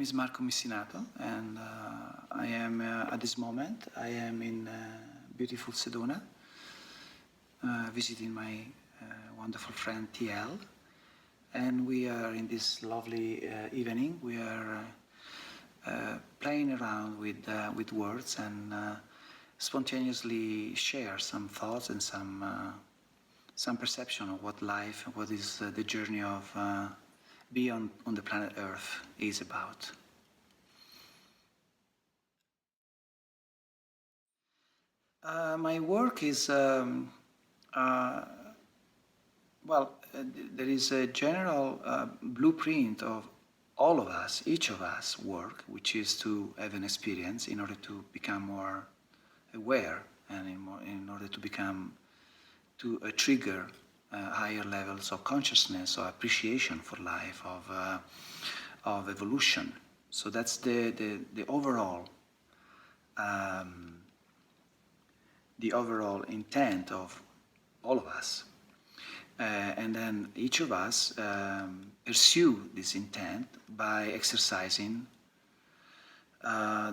is Marco Missinato, and I am, at this moment, I am in beautiful Sedona, visiting my wonderful friend Tiel, and we are in this lovely evening. We are playing around with words and spontaneously share some thoughts and some perception of what life, what is the journey of being on the planet Earth is about. My work is, there is a general blueprint of all of us, each of us work, which is to have an experience in order to become more aware and in order to become, to trigger higher levels of consciousness or appreciation for life, of evolution. So that's the overall intent of all of us. And then each of us pursue this intent by exercising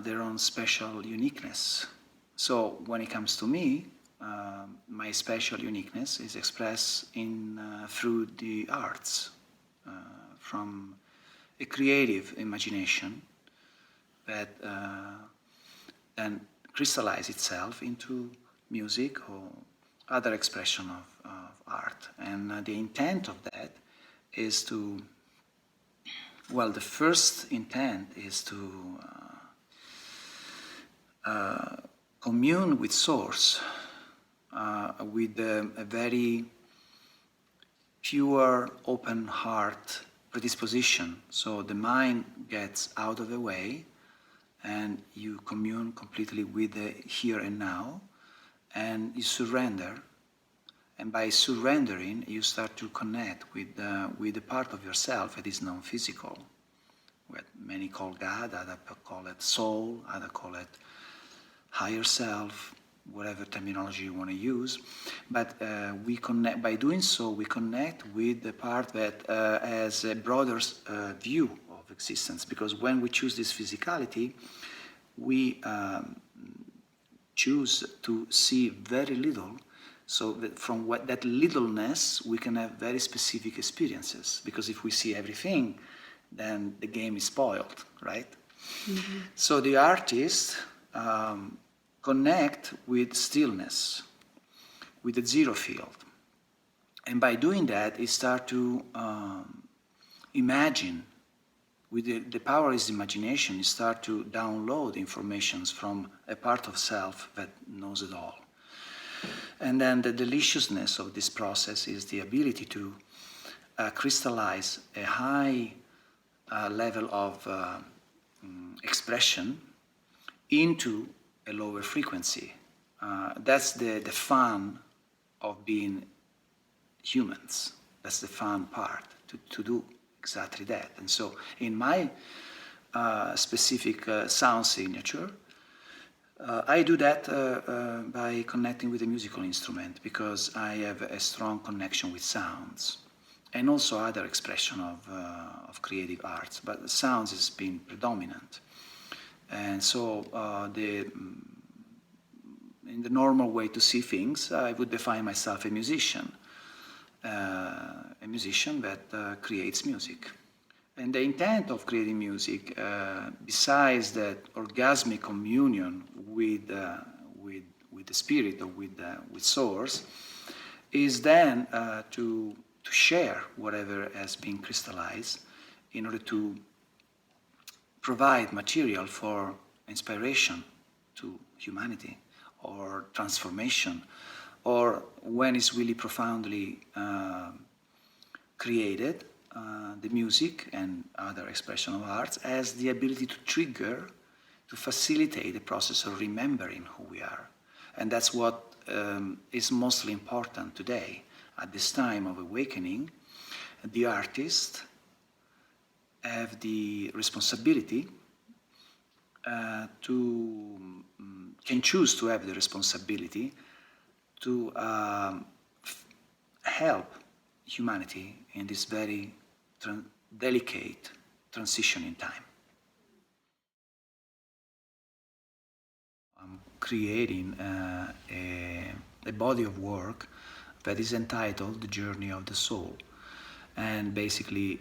their own special uniqueness. So when it comes to me, my special uniqueness is expressed through the arts, from a creative imagination that then crystallizes itself into music or other expression of art. And the intent of that is to, well, the first intent is to commune with Source, with a very pure, open heart predisposition. So the mind gets out of the way and you commune completely with the here and now, and you surrender. And by surrendering, you start to connect with the part of yourself that is non-physical, what many call God, others call it soul, others call it higher self, whatever terminology you want to use. But we connect, by doing so, we connect with the part that has a broader view of existence. Because when we choose this physicality, we choose to see very little, so that from that littleness we can have very specific experiences. Because if we see everything, then the game is spoiled, right? Mm-hmm. So the artist connect with stillness, with the zero field. And by doing that, he start to imagine. With the power is imagination, you start to download informations from a part of self that knows it all. And then the deliciousness of this process is the ability to crystallize a high level of expression into a lower frequency. That's the fun of being humans. That's the fun part, to do exactly that. And so in my specific sound signature, I do that by connecting with a musical instrument, because I have a strong connection with sounds and also other expression of creative arts, but the sounds has been predominant. And so in the normal way to see things, I would define myself a musician that creates music. And the intent of creating music, besides that orgasmic communion with the spirit or with Source, is then to share whatever has been crystallized in order to provide material for inspiration to humanity, or transformation, or when it's really profoundly created, the music and other expression of arts has the ability to trigger, to facilitate the process of remembering who we are. And that's what is mostly important today. At this time of awakening, the artist have the responsibility can choose to have the responsibility to help humanity in this very delicate transition in time. creating a body of work that is entitled The Journey of the Soul, and basically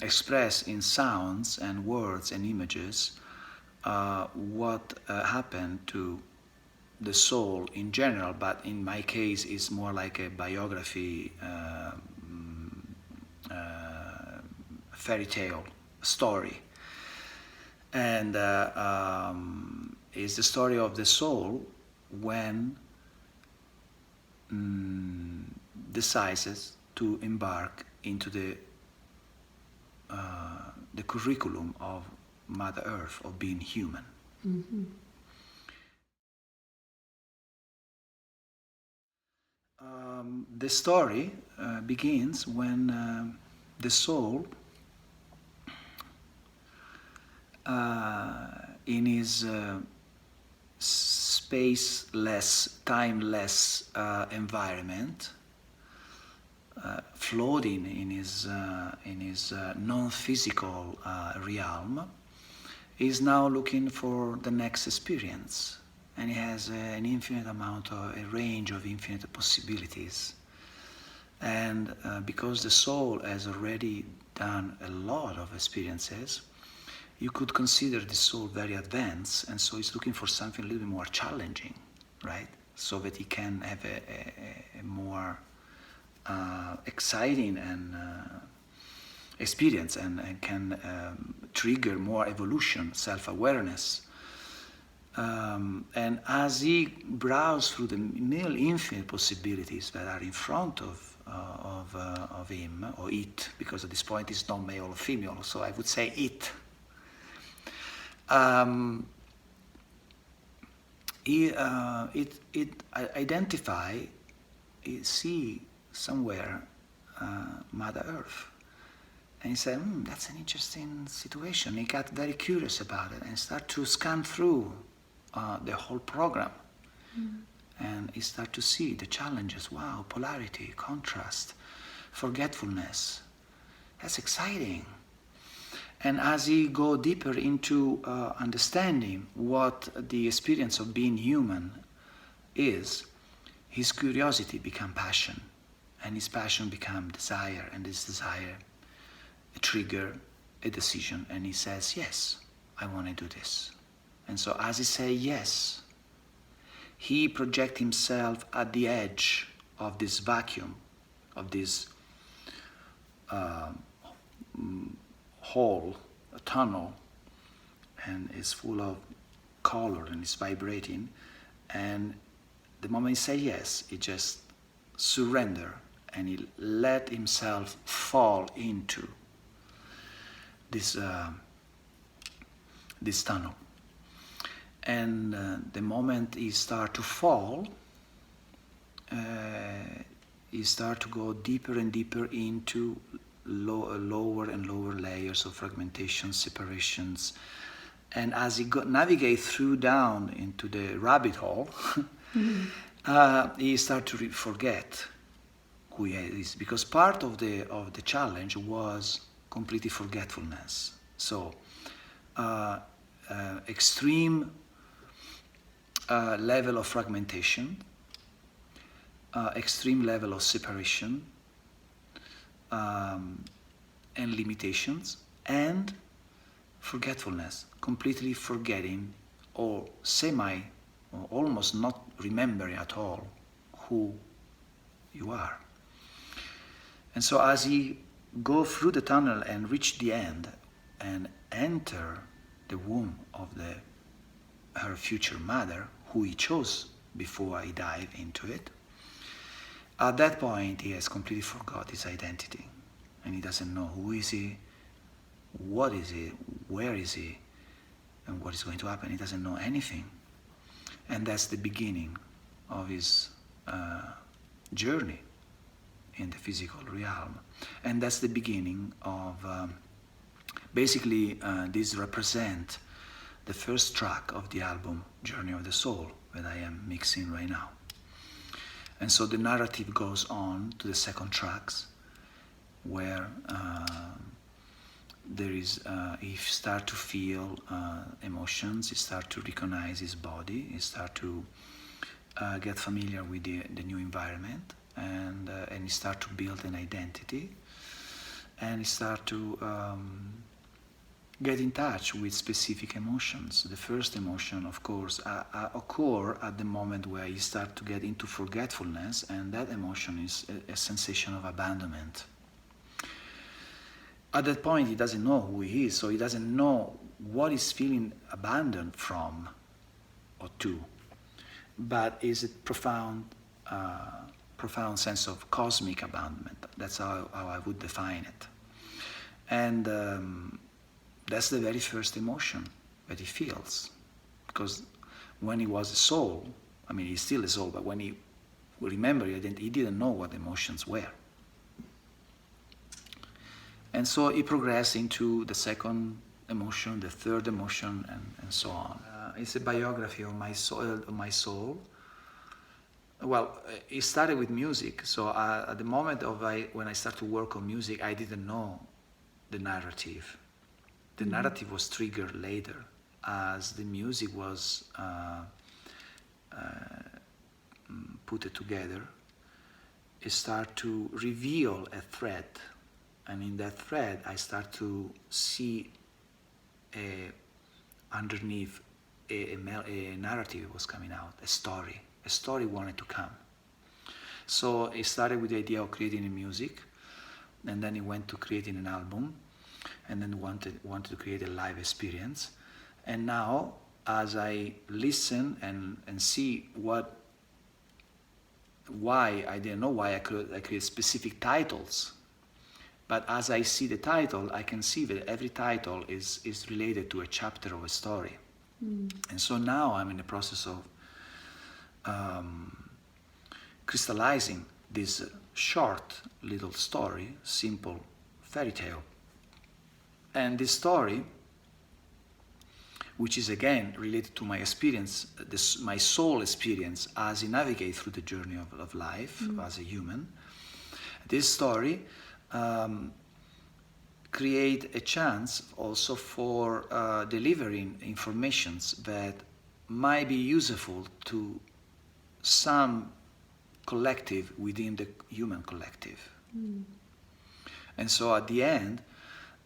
express in sounds and words and images what happened to the soul in general, but in my case it's more like a biography, fairy tale story, and is the story of the soul when decides to embark into the curriculum of Mother Earth, of being human. Mm-hmm. The story begins when the soul, in his spaceless, timeless environment, floating in his non-physical realm, is now looking for the next experience, and he has an infinite amount of a range of infinite possibilities. And because the soul has already done a lot of experiences, you could consider the soul very advanced, and so he's looking for something a little bit more challenging, right? So that he can have a more exciting and experience, and can trigger more evolution, self-awareness. And as he browses through the infinite possibilities that are in front of him, or it, because at this point it's not male or female, so I would say it. It see somewhere Mother Earth, and he said, that's an interesting situation. He got very curious about it and started to scan through the whole program. And he started to see the challenges. Wow, polarity, contrast, forgetfulness. That's exciting. And as he go deeper into understanding what the experience of being human is, his curiosity become passion, and his passion become desire, and his desire trigger a decision, and he says, yes, I want to do this. And so as he says yes, he projects himself at the edge of this vacuum, of this hole, a tunnel, and it's full of color and it's vibrating. And the moment he says yes, he just surrender, and he let himself fall into this tunnel. And the moment he start to fall, he start to go deeper and deeper into lower and lower layers of fragmentation, separations. And as he navigate through down into the rabbit hole, he start to forget who he is, because part of the challenge was completely forgetfulness. So extreme level of fragmentation, extreme level of separation, and limitations, and forgetfulness, completely forgetting, or or almost not remembering at all who you are. And so as he go through the tunnel and reach the end and enter the womb of her future mother, who he chose before he dive into it, at that point he has completely forgot his identity, and he doesn't know who is he, what is he, where is he, and what is going to happen. He doesn't know anything. And that's the beginning of his journey in the physical realm. And that's the beginning of, basically, this represent the first track of the album Journey of the Soul that I am mixing right now. And so the narrative goes on to the second tracks, where there is, he start to feel emotions, he start to recognize his body, he start to get familiar with the new environment, and he start to build an identity, and he start to get in touch with specific emotions. The first emotion, of course, occur at the moment where you start to get into forgetfulness, and that emotion is a sensation of abandonment. At that point, he doesn't know who he is, so he doesn't know what he's feeling abandoned from or to. But it's a profound sense of cosmic abandonment. That's how I would define it. And that's the very first emotion that he feels. Because when he was a soul, I mean, he's still a soul, but when he remembered, he didn't know what emotions were. And so he progressed into the second emotion, the third emotion, and so on. It's a biography of my soul. Well, it started with music. So at the moment when I started to work on music, I didn't know the narrative. The narrative was triggered later, as the music was put together. It started to reveal a thread. And in that thread, I start to see underneath a narrative was coming out, a story wanted to come. So it started with the idea of creating a music, and then it went to creating an album, and then wanted to create a live experience. And now, as I listen and see why I didn't know why I create specific titles. But as I see the title, I can see that every title is related to a chapter of a story. And so now I'm in the process of crystallizing this short little story, simple fairy tale. And this story, which is again related to my experience, my soul experience as I navigate through the journey of life as a human, this story create a chance also for delivering informations that might be useful to some collective within the human collective. And so at the end,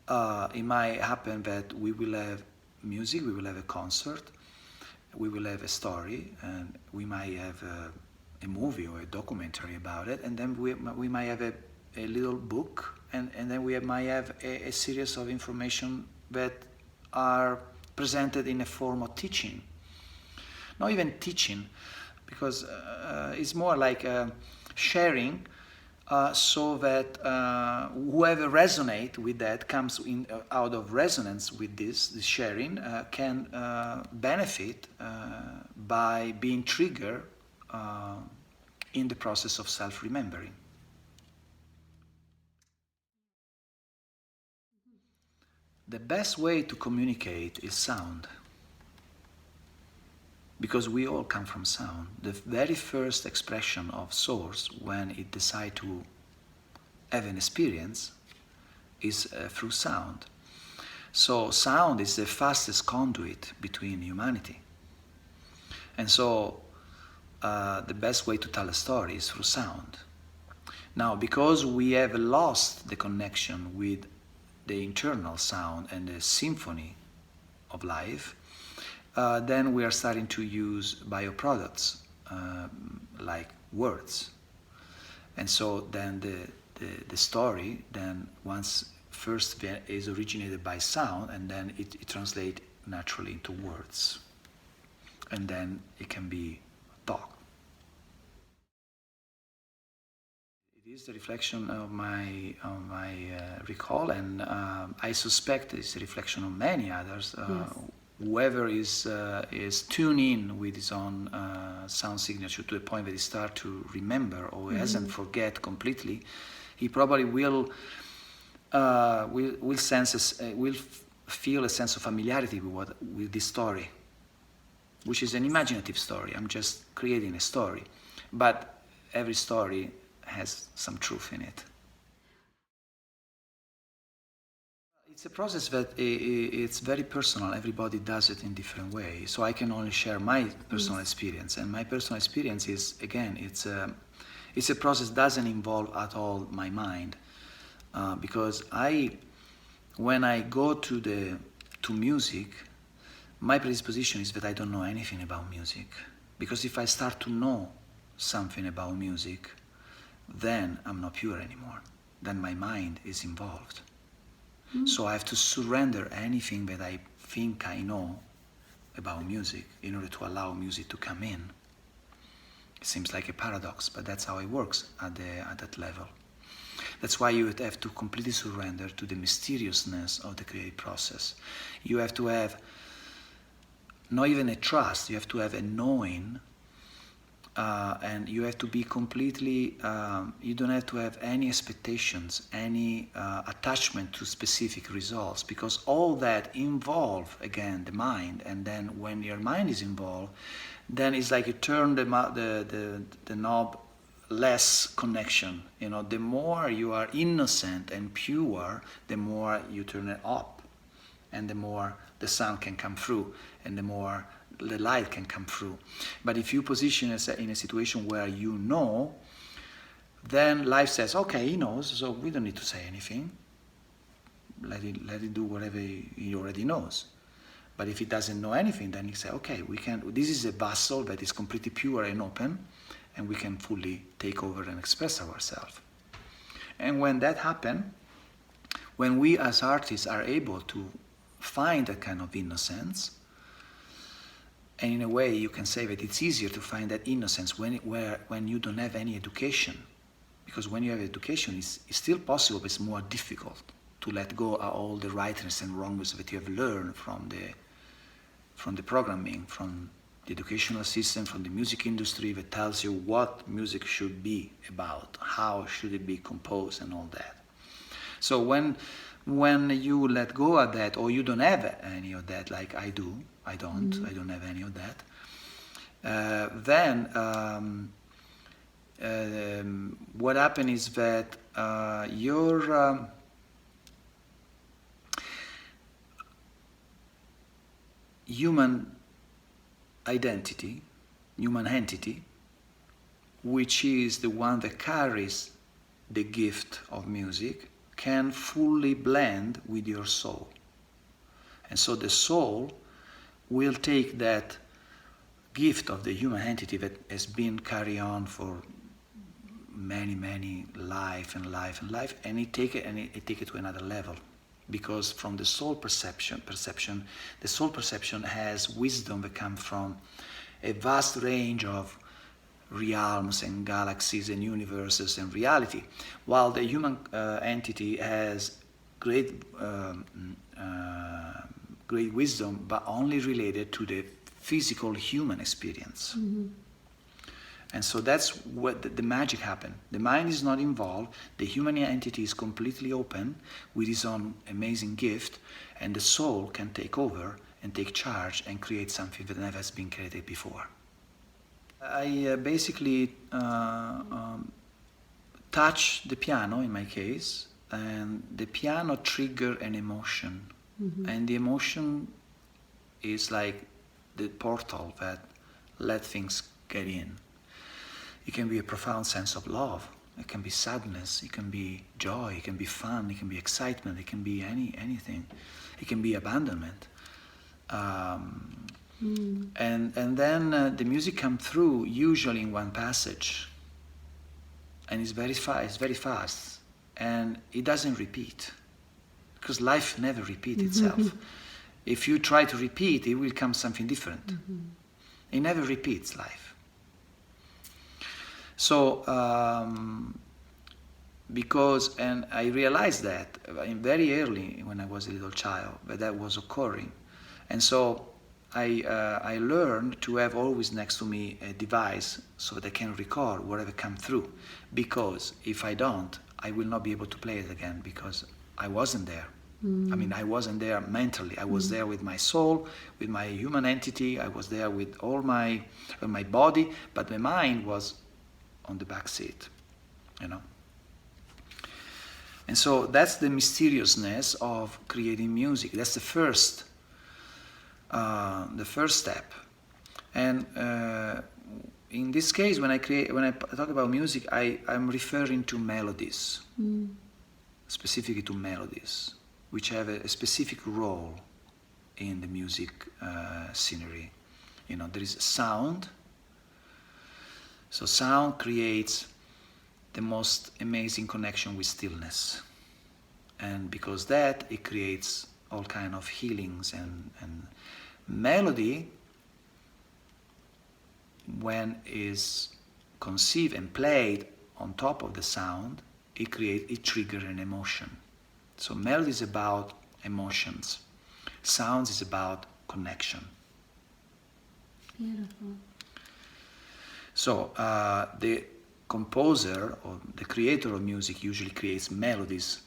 it might happen that we will have music, we will have a concert, we will have a story, and we might have a movie or a documentary about it, and then we might have a little book, and then we might have a series of information that are presented in a form of teaching. Not even teaching, because it's more like sharing, so that whoever resonate with that comes out of resonance with this sharing can benefit by being triggered in the process of self-remembering. The best way to communicate is sound, because we all come from sound. The very first expression of source, when it decides to have an experience, is through sound. So sound is the fastest conduit between humanity. And so the best way to tell a story is through sound. Now, because we have lost the connection with the internal sound and the symphony of life, then we are starting to use bioproducts like words. And so then the story then once first is originated by sound, and then it translates naturally into words. And then it can be talk. It is the reflection of my recall, and I suspect it's a reflection of many others. Yes. Whoever is tuned in with his own sound signature to the point that he starts to remember or hasn't forget completely, he probably will feel a sense of familiarity with this story, which is an imaginative story. I'm just creating a story, but every story has some truth in it. It's a process that it's very personal. Everybody does it in different ways. So I can only share my personal experience. And my personal experience is, again, it's a process that doesn't involve at all my mind. Because when I go to music, my predisposition is that I don't know anything about music. Because if I start to know something about music, then I'm not pure anymore. Then my mind is involved. So I have to surrender anything that I think I know about music in order to allow music to come in. It seems like a paradox, but that's how it works at that level. That's why you have to completely surrender to the mysteriousness of the creative process. You have to have not even a trust, you have to have a knowing, and you have to be completely, you don't have to have any expectations, any attachment to specific results, because all that involve, again, the mind. And then when your mind is involved, then it's like you turn the knob less connection. You know, the more you are innocent and pure, the more you turn it up, and the more the sound can come through, and the more the light can come through. But if you position yourself in a situation where you know, then life says, okay, he knows, so we don't need to say anything. Let it do whatever he already knows. But if he doesn't know anything, then you say, okay, this is a vessel that is completely pure and open, and we can fully take over and express ourselves. And when that happens, when we as artists are able to find that kind of innocence, and in a way you can say that it's easier to find that innocence when you don't have any education. Because when you have education, it's still possible, but it's more difficult to let go of all the rightness and wrongness that you have learned from the programming, from the educational system, from the music industry that tells you what music should be about, how should it be composed, and all that. So when you let go of that, or you don't have any of that, like I do, I don't have any of that, then what happens is that your human identity, human entity, which is the one that carries the gift of music, can fully blend with your soul. And so the soul will take that gift of the human entity that has been carried on for many life, and it take it to another level. Because from the soul perception, the soul perception has wisdom that comes from a vast range of realms and galaxies and universes and reality, while the human entity has great wisdom, but only related to the physical human experience. And so that's what the magic happened. The mind is not involved, the human entity is completely open with his own amazing gift, and the soul can take over and take charge and create something that never has been created before. I basically touch the piano, in my case, and the piano trigger an emotion. And the emotion is like the portal that let things get in. It can be a profound sense of love, it can be sadness, it can be joy, it can be fun, it can be excitement, it can be anything. It can be abandonment. And then the music comes through, usually in one passage, and it's very fast, and it doesn't repeat, because life never repeats itself. If you try to repeat, it will come something different. It never repeats, life. So, and I realized that very early when I was a little child, that was occurring. And so I learned to have always next to me a device so that I can record whatever comes through. Because if I don't, I will not be able to play it again, because I wasn't there. I mean, I wasn't there mentally. I was there with my soul, with my human entity. I was there with all my body, but my mind was on the back seat, you know. And so that's the mysteriousness of creating music. That's the first step. And in this case, when I talk about music, I'm referring to melodies, specifically to melodies, which have a specific role in the music scenery. There is sound. So sound creates the most amazing connection with stillness, and because that, it creates all kind of healings. And melody, when is conceived and played on top of the sound, it triggers an emotion. So melody is about emotions. Sounds is about connection. Beautiful. So the composer or the creator of music usually creates melodies.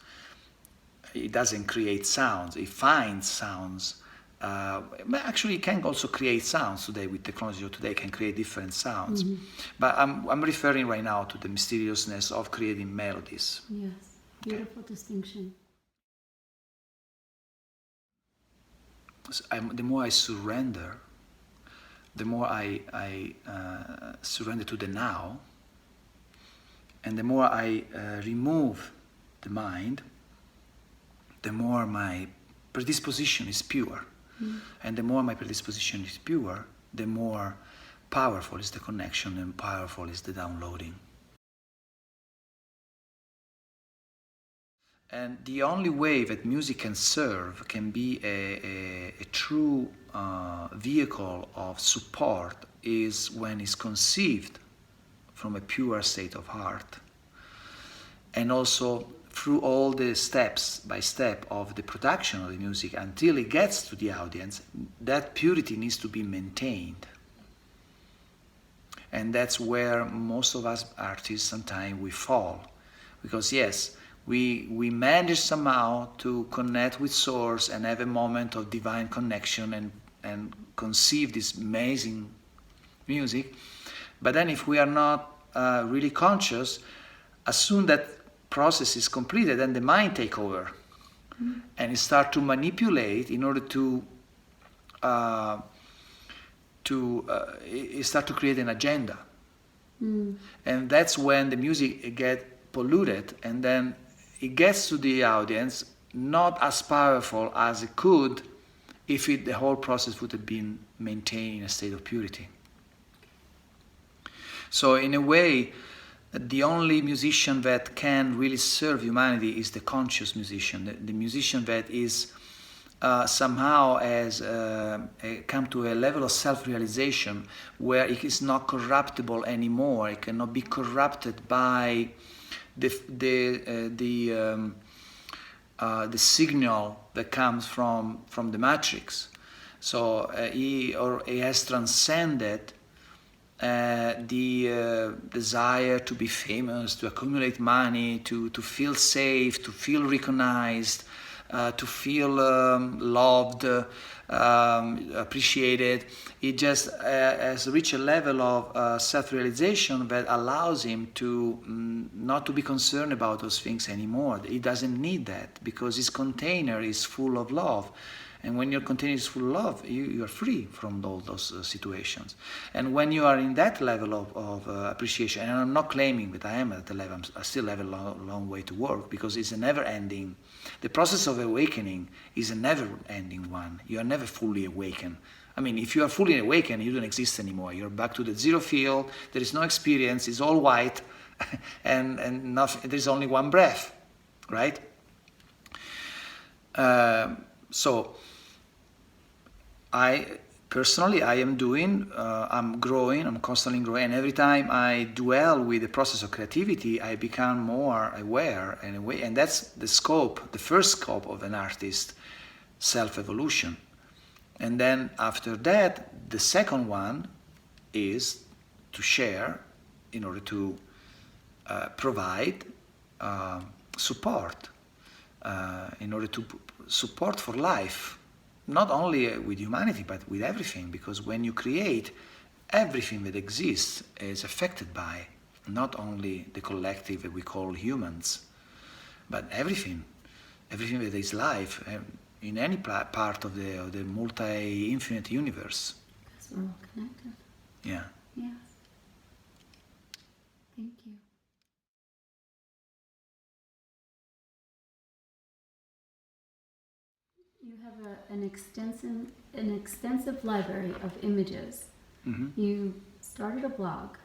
It doesn't create sounds. It finds sounds. But actually, it can also create sounds today. With technology of today, can create different sounds. But I'm referring right now to the mysteriousness of creating melodies. Yes, beautiful distinction. So the more I surrender, the more I surrender to the now, and the more I remove the mind, the more my predisposition is pure. And the more my predisposition is pure, the more powerful is the connection and powerful is the downloading. And the only way that music can serve, can be a true vehicle of support, is when it's conceived from a pure state of heart. And also through all the steps by step of the production of the music until it gets to the audience, that purity needs to be maintained. And that's where most of us artists sometimes we fall. Because yes, we manage somehow to connect with Source and have a moment of divine connection and conceive this amazing music. But then if we are not really conscious, as soon that process is completed, then the mind take over and it start to manipulate in order to it start to create an agenda. And that's when the music get polluted, and then it gets to the audience not as powerful as it could if the whole process would have been maintained in a state of purity. So in a way, the only musician that can really serve humanity is the conscious musician, the musician that is somehow has come to a level of self-realization where it is not corruptible anymore. It cannot be corrupted by the signal that comes from the matrix. So he has transcended the desire to be famous, to accumulate money, to feel safe, to feel recognized, to feel loved, appreciated. He just has reached a level of self-realization that allows him to not to be concerned about those things anymore. He doesn't need that because his container is full of love. And when your container is full of love, you are free from all those situations. And when you are in that level of appreciation, and I'm not claiming that I am at the level, I still have a long way to work, because it's a never-ending, the process of awakening is a never-ending one. You are never fully awakened. I mean, if you are fully awakened, you don't exist anymore. You're back to the zero field, there is no experience, it's all white, and nothing, there's only one breath, right? So, I am doing, I'm growing, I'm constantly growing, and every time I dwell with the process of creativity, I become more aware in a way, and that's the scope, the first scope of an artist, self-evolution. And then after that, the second one is to share in order to provide support, in order to support for life. Not only with humanity, but with everything, because when you create, everything that exists is affected by, not only the collective that we call humans. but everything that is life, in any part of the multi-infinite universe. Because we're all connected. Yeah. Yes. Thank you. You have an extensive library of images. Mm-hmm. You started a blog,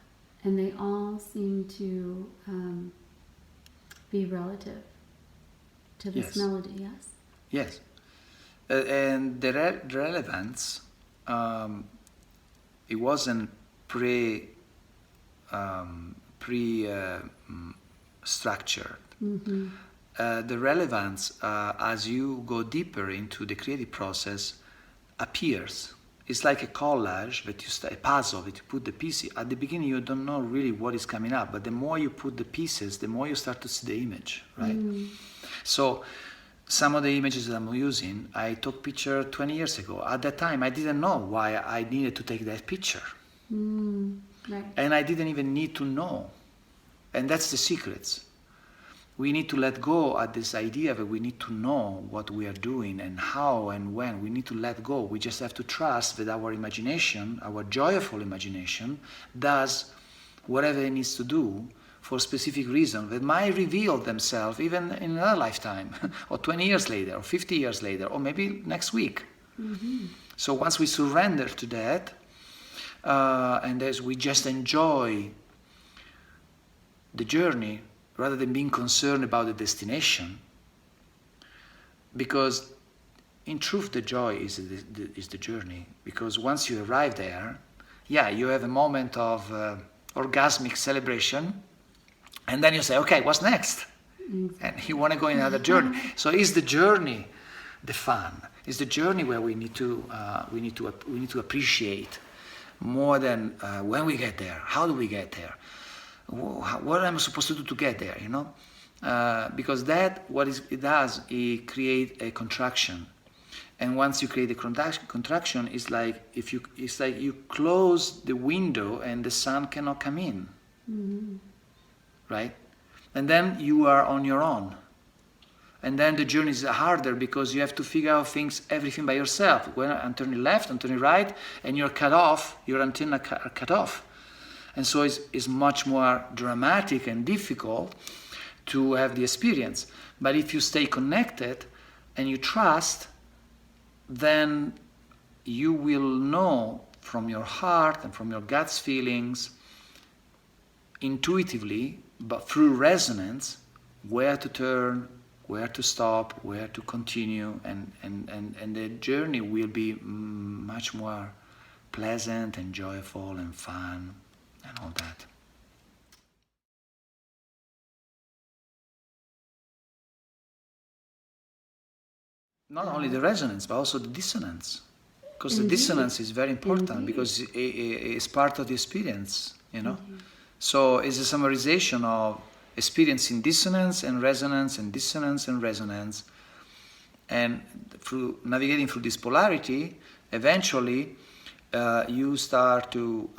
and they all seem to be relative to this Yes. melody, yes? Yes. And the relevance, it wasn't structured. Mm-hmm. The relevance, as you go deeper into the creative process, appears. It's like a collage that a puzzle that you put the pieces. At the beginning, you don't know really what is coming up, but the more you put the pieces, the more you start to see the image, right? Mm. So some of the images that I'm using, I took picture 20 years ago. At that time, I didn't know why I needed to take that picture. Right. And I didn't even need to know. And that's the secrets. We need to let go at this idea that we need to know what we are doing and how and when. We need to let go. We just have to trust that our imagination, our joyful imagination, does whatever it needs to do for a specific reason that might reveal themselves even in another lifetime, or 20 years later, or 50 years later, or maybe next week. Mm-hmm. So once we surrender to that, and as we just enjoy the journey, rather than being concerned about the destination, because in truth the joy is the journey. Because once you arrive there, yeah, you have a moment of orgasmic celebration, and then you say, okay, what's next? Exactly. And you want to go in another journey. So is the journey the fun? Is the journey where we need to appreciate more than when we get there? How do we get there? What am I supposed to do to get there? You know, because it does. It create a contraction, and once you create a contraction, it's like you close the window and the sun cannot come in, right? And then you are on your own, and then the journey is harder because you have to figure out everything by yourself. When I'm turning left, I'm turning right, and you're cut off. Your antenna are cut off. And so it's much more dramatic and difficult to have the experience. But if you stay connected and you trust, then you will know from your heart and from your gut's feelings, intuitively, but through resonance, where to turn, where to stop, where to continue, and the journey will be much more pleasant and joyful and fun. And all that. Not only the resonance, but also the dissonance. Because the dissonance is very important because it's part of the experience, you know. So it's a summarization of experiencing dissonance and resonance and dissonance and resonance. And through navigating through this polarity, eventually you start to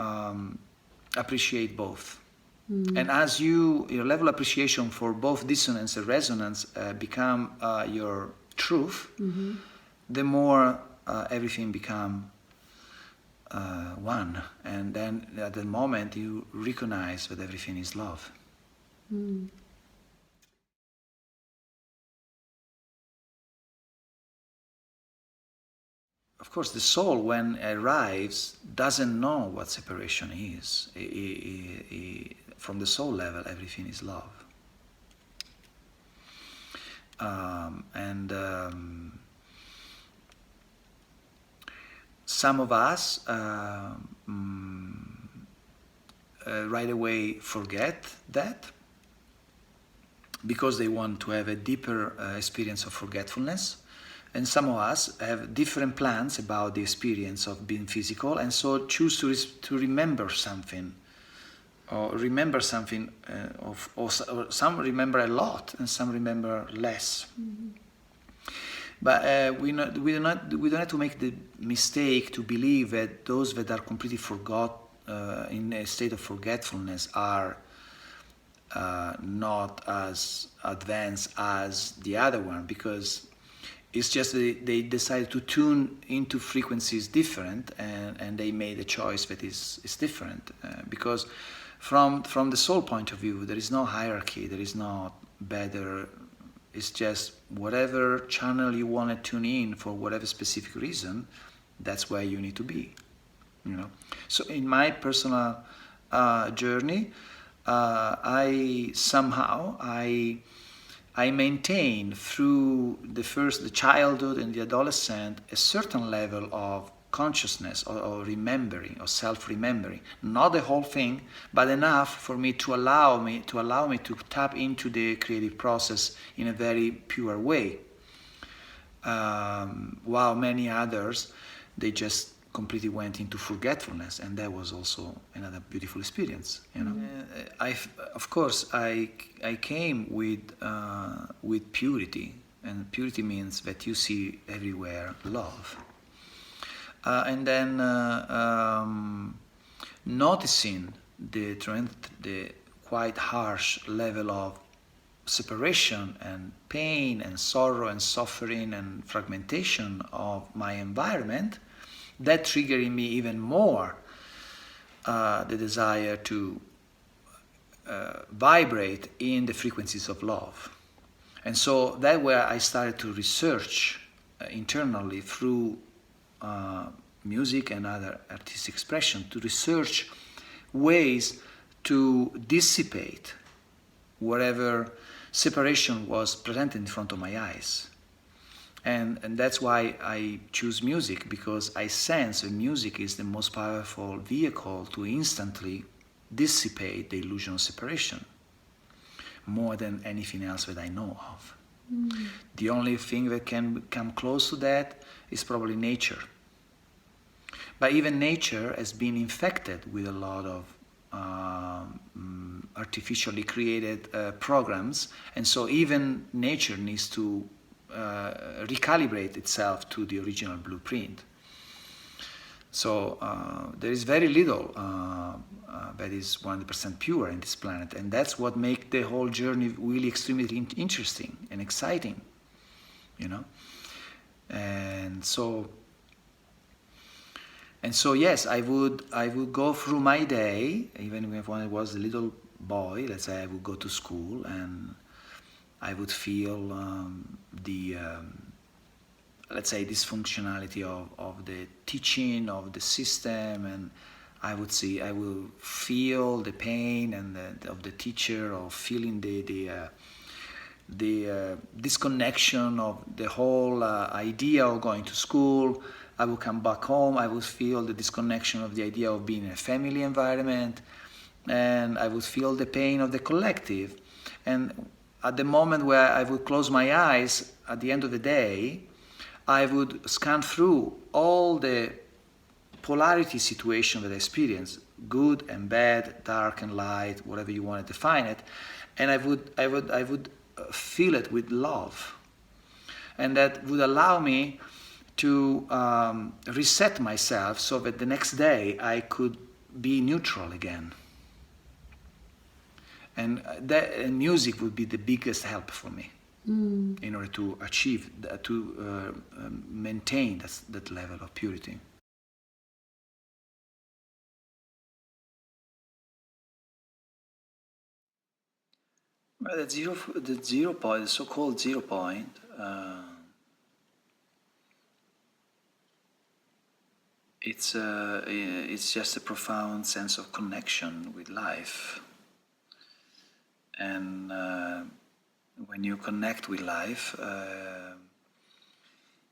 appreciate both. And as your level of appreciation for both dissonance and resonance become your truth, the more everything become one. And then at the moment you recognize that everything is love. Of course, the soul, when it arrives, doesn't know what separation is. From the soul level, everything is love. Some of us right away forget that because they want to have a deeper experience of forgetfulness. And some of us have different plans about the experience of being physical, and so choose to remember something, or remember something, or some remember a lot, and some remember less. But we don't have to make the mistake to believe that those that are completely forgot in a state of forgetfulness are not as advanced as the other one, because it's just they decided to tune into frequencies different, and they made a choice that is different, because from the soul point of view, there is no hierarchy, there is no better. It's just whatever channel you want to tune in for whatever specific reason, that's where you need to be, you know. So in my personal journey, I somehow I maintain through the childhood and the adolescent a certain level of consciousness, or remembering, or self-remembering. Not the whole thing, but enough for me to allow me to tap into the creative process in a very pure way. While many others, they just completely went into forgetfulness, and that was also another beautiful experience, you know. Of course, I came with purity, and purity means that you see everywhere love, and then noticing the quite harsh level of separation and pain and sorrow and suffering and fragmentation of my environment, that triggering me even more the desire to vibrate in the frequencies of love. And so that where I started to research internally through music and other artistic expression, to research ways to dissipate whatever separation was present in front of my eyes. And that's why I choose music, because I sense that music is the most powerful vehicle to instantly dissipate the illusion of separation, more than anything else that I know of. The only thing that can come close to that is probably nature. But even nature has been infected with a lot of artificially created programs, and so even nature needs to recalibrate itself to the original blueprint. So there is very little that is 100% pure in this planet, and that's what makes the whole journey really extremely interesting and exciting, you know. And so yes, I would go through my day, even when I was a little boy. Let's say I would go to school, and I would feel let's say, dysfunctionality of the teaching of the system, and I will feel the pain and of the teacher, or feeling the disconnection of the whole idea of going to school. I will come back home, I would feel the disconnection of the idea of being in a family environment, and I would feel the pain of the collective. And at the moment where I would close my eyes, at the end of the day, I would scan through all the polarity situation that I experienced, good and bad, dark and light, whatever you want to define it, and I would fill it with love, and that would allow me to reset myself, so that the next day I could be neutral again. And music would be the biggest help for me in order to achieve, to maintain that level of purity. Well, the 0 point, the so-called 0 point, it's just a profound sense of connection with life. And when you connect with life,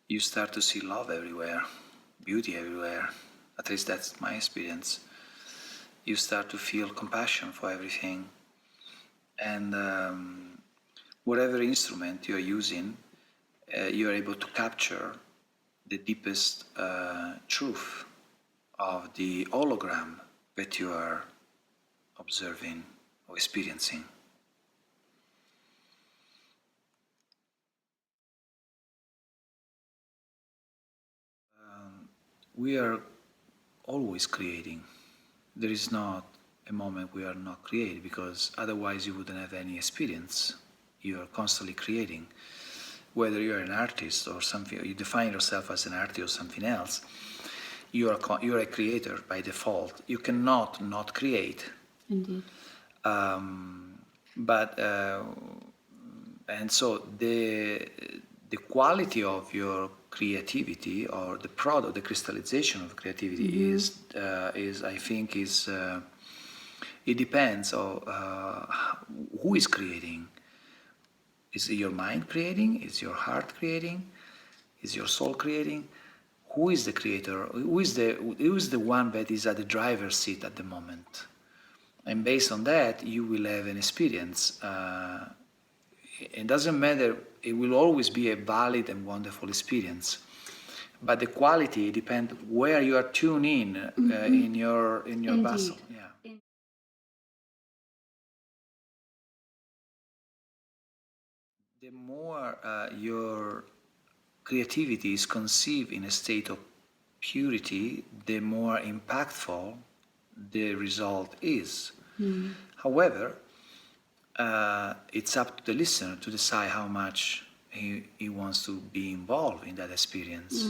you start to see love everywhere, beauty everywhere. At least that's my experience. You start to feel compassion for everything. And whatever instrument you're using, you're able to capture the deepest truth of the hologram that you are observing or experiencing. We are always creating. There is not a moment we are not creating, because otherwise you wouldn't have any experience. You are constantly creating. Whether you're an artist or something, you define yourself as an artist or something else, you're a creator by default. You cannot not create. Indeed. But and so the quality of your creativity, or the product, the crystallization of creativity, is I think is it depends on who is creating. Is it your mind creating? Is your heart creating? Is your soul creating? Who is the creator? Who is the one that is at the driver's seat at the moment? And based on that, you will have an experience. It doesn't matter, it will always be a valid and wonderful experience. But the quality depends where you are tuned in your vessel. Yeah. The more your creativity is conceived in a state of purity, the more impactful the result is. However, it's up to the listener to decide how much he wants to be involved in that experience.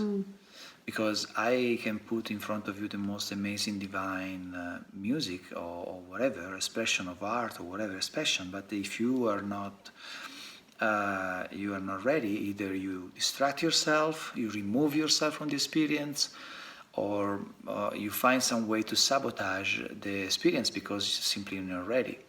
Because I can put in front of you the most amazing divine music, or whatever expression of art, or whatever expression, but if you are not ready, either you distract yourself, you remove yourself from the experience, or you find some way to sabotage the experience because simply you're not ready.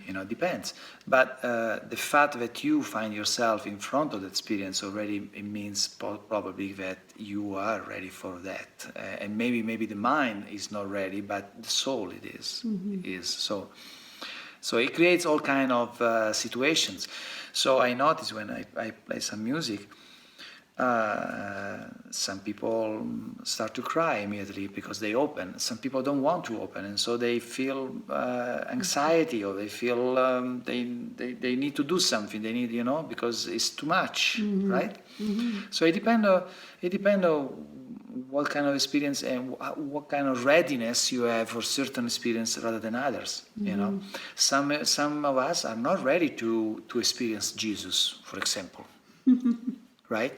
It depends. But the fact that you find yourself in front of the experience already, it means probably that you are ready for that. And maybe the mind is not ready, but the soul it is. So it creates all kind of situations. So I notice when I play some music, some people start to cry immediately because they open. Some people don't want to open, and so they feel anxiety, or they feel they need to do something. They need, because it's too much, right? So it depends on what kind of experience and what kind of readiness you have for certain experience rather than others. Some of us are not ready to experience Jesus, for example, right?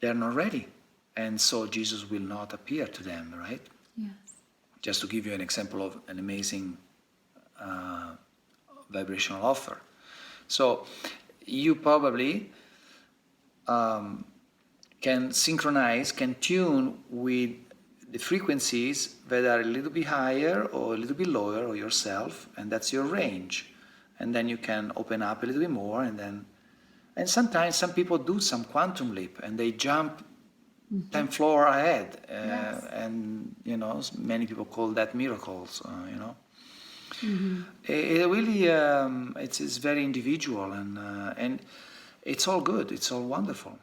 They're not ready, and so Jesus will not appear to them, right? Yes. Just to give you an example of an amazing vibrational offer. So you probably can synchronize, can tune with the frequencies that are a little bit higher or a little bit lower, or yourself, and that's your range. And then you can open up a little bit more, and sometimes some people do some quantum leap and they jump 10 floor ahead. Yes. And, many people call that miracles, It really, it's very individual, and it's all good. It's all wonderful.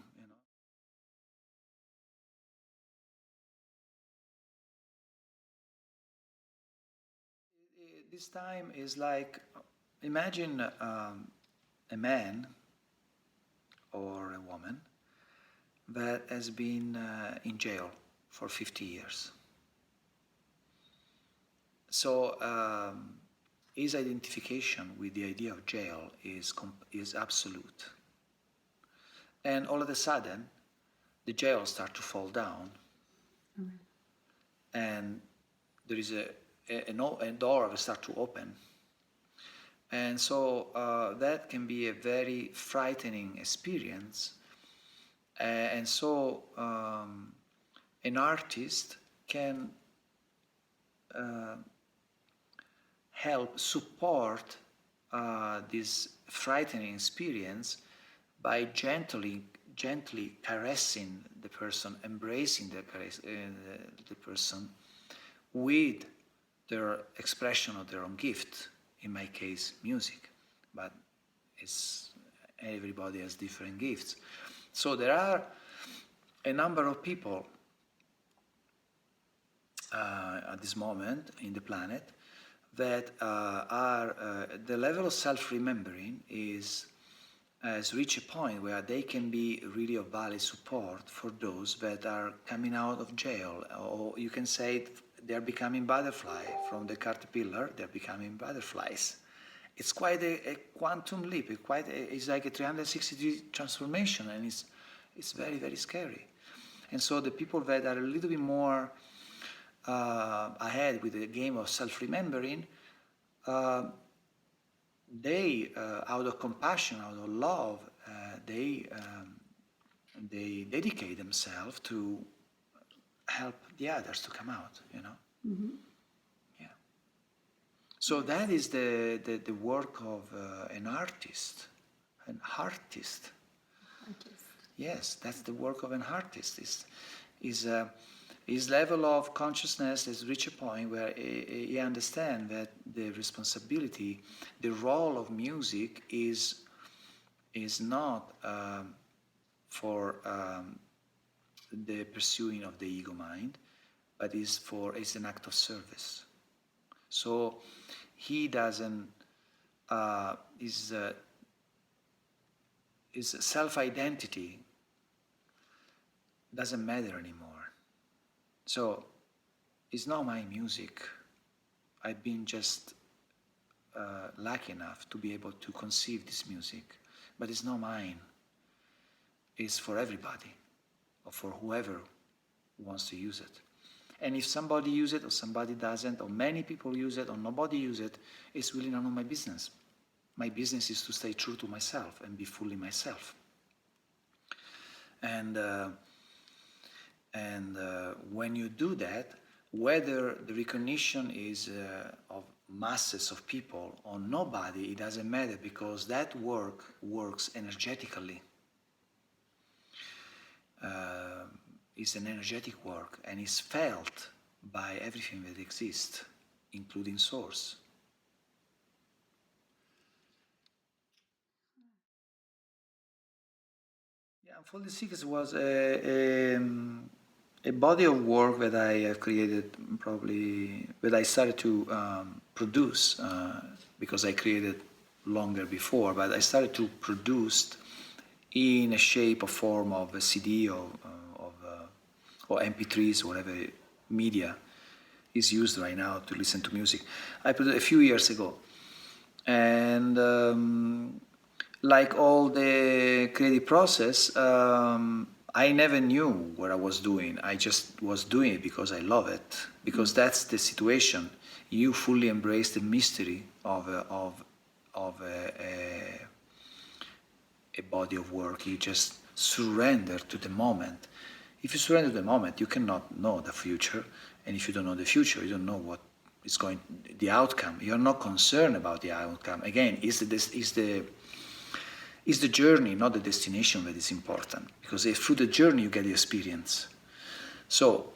This time is like, imagine a man or a woman that has been in jail for 50 years. So his identification with the idea of jail is absolute. And all of a sudden, the jail starts to fall down, and there is a door that starts to open. And so that can be a very frightening experience. And so an artist can help support this frightening experience by gently caressing the person, embracing the person with their expression of their own gift. In my case, music, but everybody has different gifts. So there are a number of people at this moment in the planet that the level of self-remembering has reached a point where they can be really of valid support for those that are coming out of jail, or you can say they're becoming butterfly. From the caterpillar, they're becoming butterflies. It's quite a quantum leap. It's like a 360-degree transformation, and it's very, very scary. And so the people that are a little bit more ahead with the game of self-remembering, they, out of compassion, out of love, they dedicate themselves to help the others to come out, you know? Mm-hmm. Yeah. So that is the work of an artist, an artist. Artist. Yes, that's the work of an artist. His level of consciousness has reached a point where he understands that the responsibility, the role of music is not for the pursuing of the ego mind, but is an act of service. So he doesn't his self-identity doesn't matter anymore. So it's not my music. I've been just lucky enough to be able to conceive this music, but it's not mine. It's for everybody, or for whoever wants to use it. And if somebody uses it, or somebody doesn't, or many people use it, or nobody uses it, it's really none of my business. My business is to stay true to myself and be fully myself. And when you do that, whether the recognition is of masses of people or nobody, it doesn't matter, because that work works energetically. It's an energetic work, and is felt by everything that exists, including source. Yeah, Unfolding Secrets was a body of work that I have created, probably that I started to produce because I created longer before, but I started to produce in a shape or form of a CD or MP3s, whatever media is used right now to listen to music. I put it a few years ago, and like all the creative process, I never knew what I was doing. I just was doing it because I love it, because that's the situation. You fully embrace the mystery of a body of work. You just surrender to the moment. If you surrender to the moment, you cannot know the future, and if you don't know the future, you don't know what is going, the outcome. You're not concerned about the outcome. Again, is the journey, not the destination, that is important, because if through the journey you get the experience. So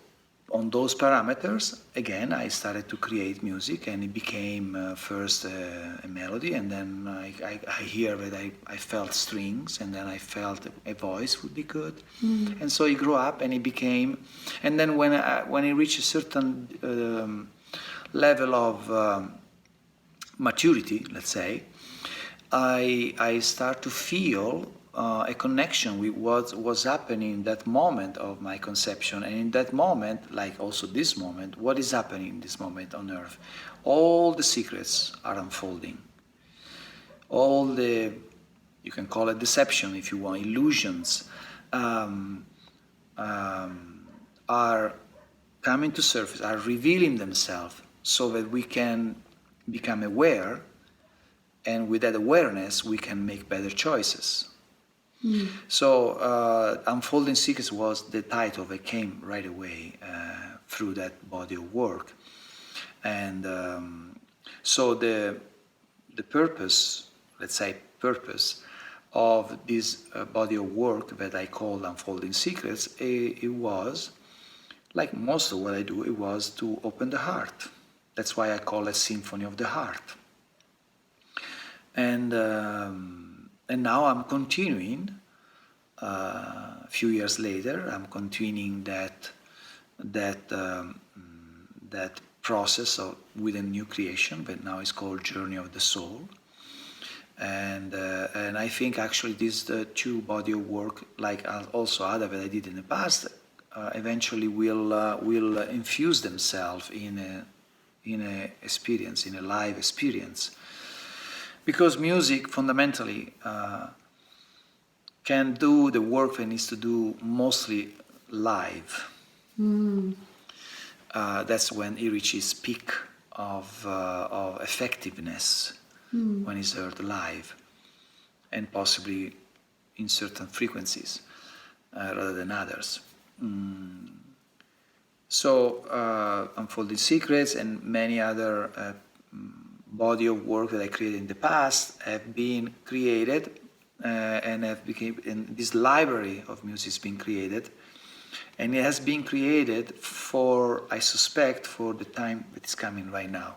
on those parameters, again, I started to create music, and it became first a melody, and then I hear that I felt strings, and then I felt a voice would be good. And so it grew up, and it became, and then when it reached a certain level of maturity, let's say, I start to feel a connection with what was happening in that moment of my conception. And in that moment, like also this moment, what is happening in this moment on earth? All the secrets are unfolding. All the, you can call it deception if you want, illusions, are coming to surface, are revealing themselves, so that we can become aware, and with that awareness we can make better choices. So Unfolding Secrets was the title that came right away through that body of work. And so the purpose, let's say purpose, of this body of work that I called Unfolding Secrets, it was, like most of what I do, it was to open the heart. That's why I call it Symphony of the Heart. And now I'm continuing, a few years later, I'm continuing that process with a new creation that now is called Journey of the Soul. And I think actually these two body of work, like also other that I did in the past, eventually will infuse themselves in a experience, in a live experience, because music fundamentally can do the work it needs to do mostly live. That's when it reaches peak of effectiveness, when it's heard live, and possibly in certain frequencies rather than others. So Unfolding Secrets and many other body of work that I created in the past have been created and this library of music has been created, and it has been created for, I suspect, for the time that is coming right now,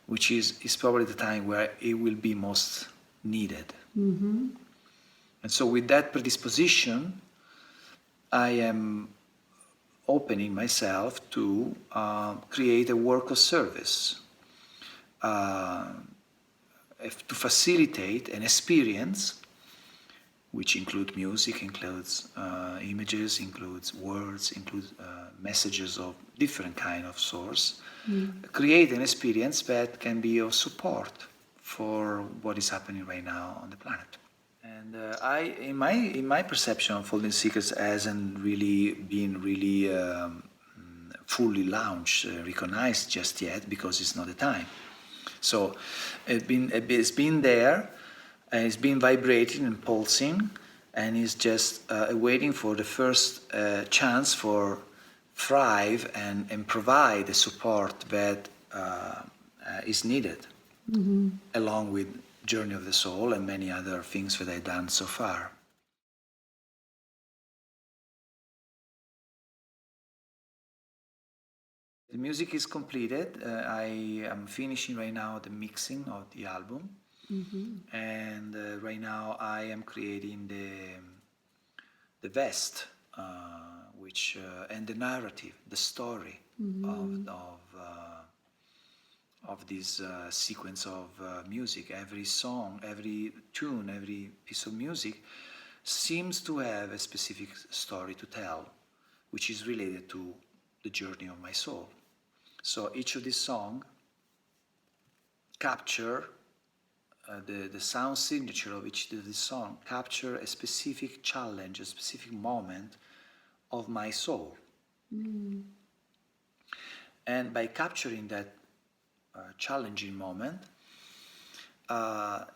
which is probably the time where it will be most needed. And so with that predisposition, I am opening myself to create a work of service, to facilitate an experience which includes music, includes images, includes words, includes messages of different kind of source, create an experience that can be of support for what is happening right now on the planet. And in my perception, Unfolding Secrets hasn't really been fully launched, recognized just yet, because it's not the time. So it's been there, and it's been vibrating and pulsing, and it's just waiting for the first chance for thrive and provide the support that is needed, along with Journey of the Soul and many other things that I've done so far. The music is completed. I am finishing right now the mixing of the album, and right now I am creating the vest, which and the narrative, the story of this sequence of music. Every song, every tune, every piece of music seems to have a specific story to tell, which is related to the journey of my soul. So each of these songs capture the sound signature of each of these songs capture a specific challenge, a specific moment of my soul. And by capturing that challenging moment,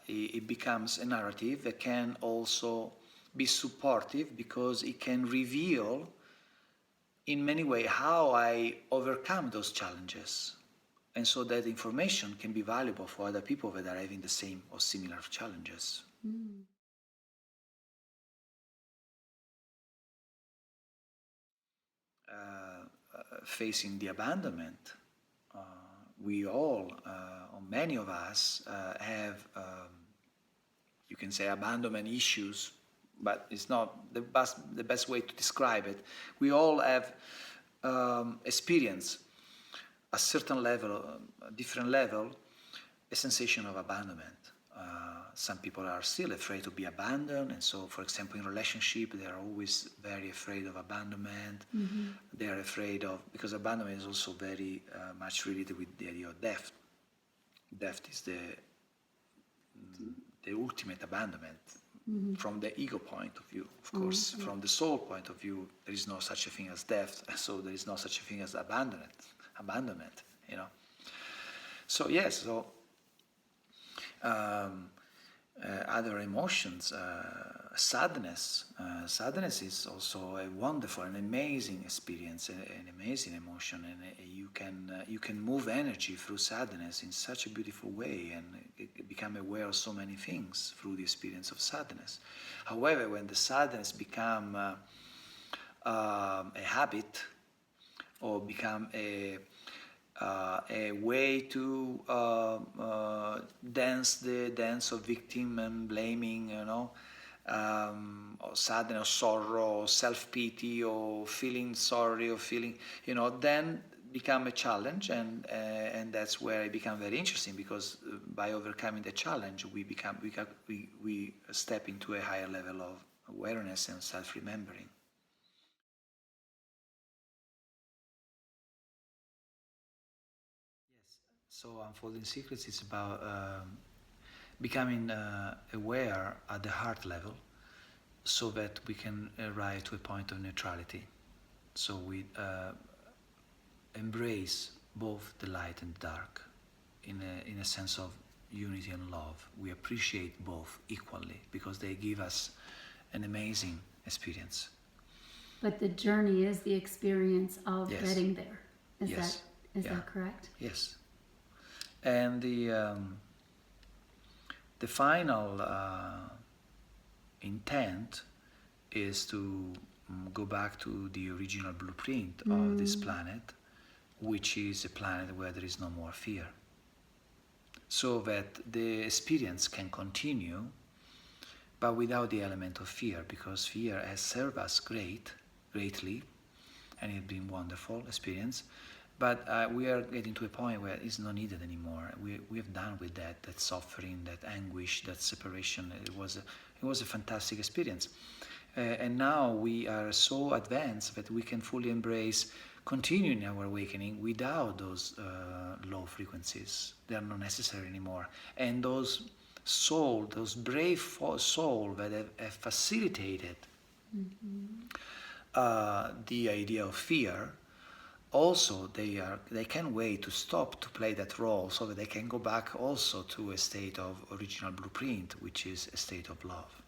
it becomes a narrative that can also be supportive, because it can reveal in many ways how I overcome those challenges. And so that information can be valuable for other people that are having the same or similar challenges. Facing the abandonment, we all, or many of us, have, you can say, abandonment issues, but it's not the best way to describe it. We all have experienced a certain level, a different level, a sensation of abandonment. Some people are still afraid to be abandoned, and so, for example, in relationship, they are always very afraid of abandonment. They are afraid of, because abandonment is also very much related with the idea of death. Death is the ultimate abandonment. From the ego point of view, of course. From the soul point of view, there is no such a thing as death, so there is no such a thing as abandonment, you know. So yes, so other emotions, sadness. Sadness is also a wonderful and amazing experience, an amazing emotion, and you can move energy through sadness in such a beautiful way, and become aware of so many things through the experience of sadness. However, when the sadness become a habit, or become a way to dance the dance of victim and blaming, you know, or sadness, or sorrow, or self-pity, or feeling sorry, or feeling, you know, then become a challenge, and that's where it becomes very interesting, because by overcoming the challenge, we step into a higher level of awareness and self-remembering. So unfolding secrets is about becoming aware at the heart level, so that we can arrive to a point of neutrality. So we embrace both the light and the dark in a sense of unity and love. We appreciate both equally because they give us an amazing experience. But the journey is the experience of Yes. getting there. Is Yes. that correct? Yes. And the final intent is to go back to the original blueprint of this planet, which is a planet where there is no more fear, so that the experience can continue, but without the element of fear, because fear has served us greatly, and it's been wonderful experience. But we are getting to a point where it's not needed anymore. We have done with that suffering, that anguish, that separation. It was a fantastic experience. And now we are so advanced that we can fully embrace continuing our awakening without those low frequencies. They are not necessary anymore. And those brave soul that have facilitated the idea of fear, also they can wait to stop to play that role, so that they can go back also to a state of original blueprint, which is a state of love.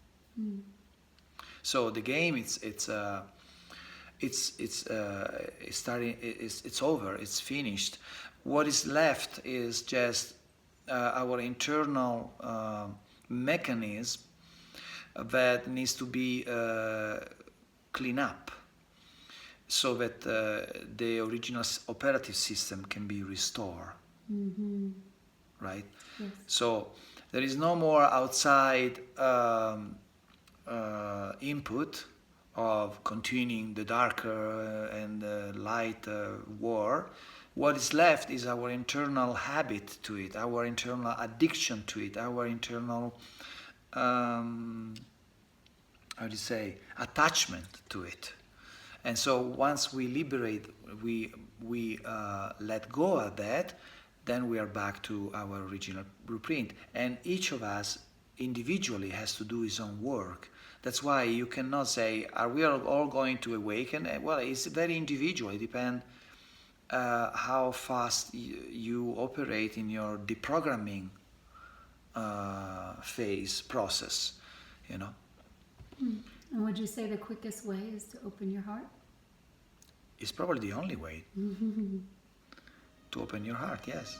So the game it's starting. It's over. It's finished. What is left is just our internal mechanism that needs to be cleaned up, so that the original operative system can be restored. Right? Yes. So there is no more outside input of continuing the darker and light war. What is left is our internal habit to it, our internal addiction to it, our internal attachment to it. And so once we liberate, we let go of that, then we are back to our original blueprint. And each of us individually has to do his own work. That's why you cannot say, are we all going to awaken? Well, it's very individual. It depends how fast you operate in your deprogramming phase process, you know. And would you say the quickest way is to open your heart? It's probably the only way to open your heart, yes.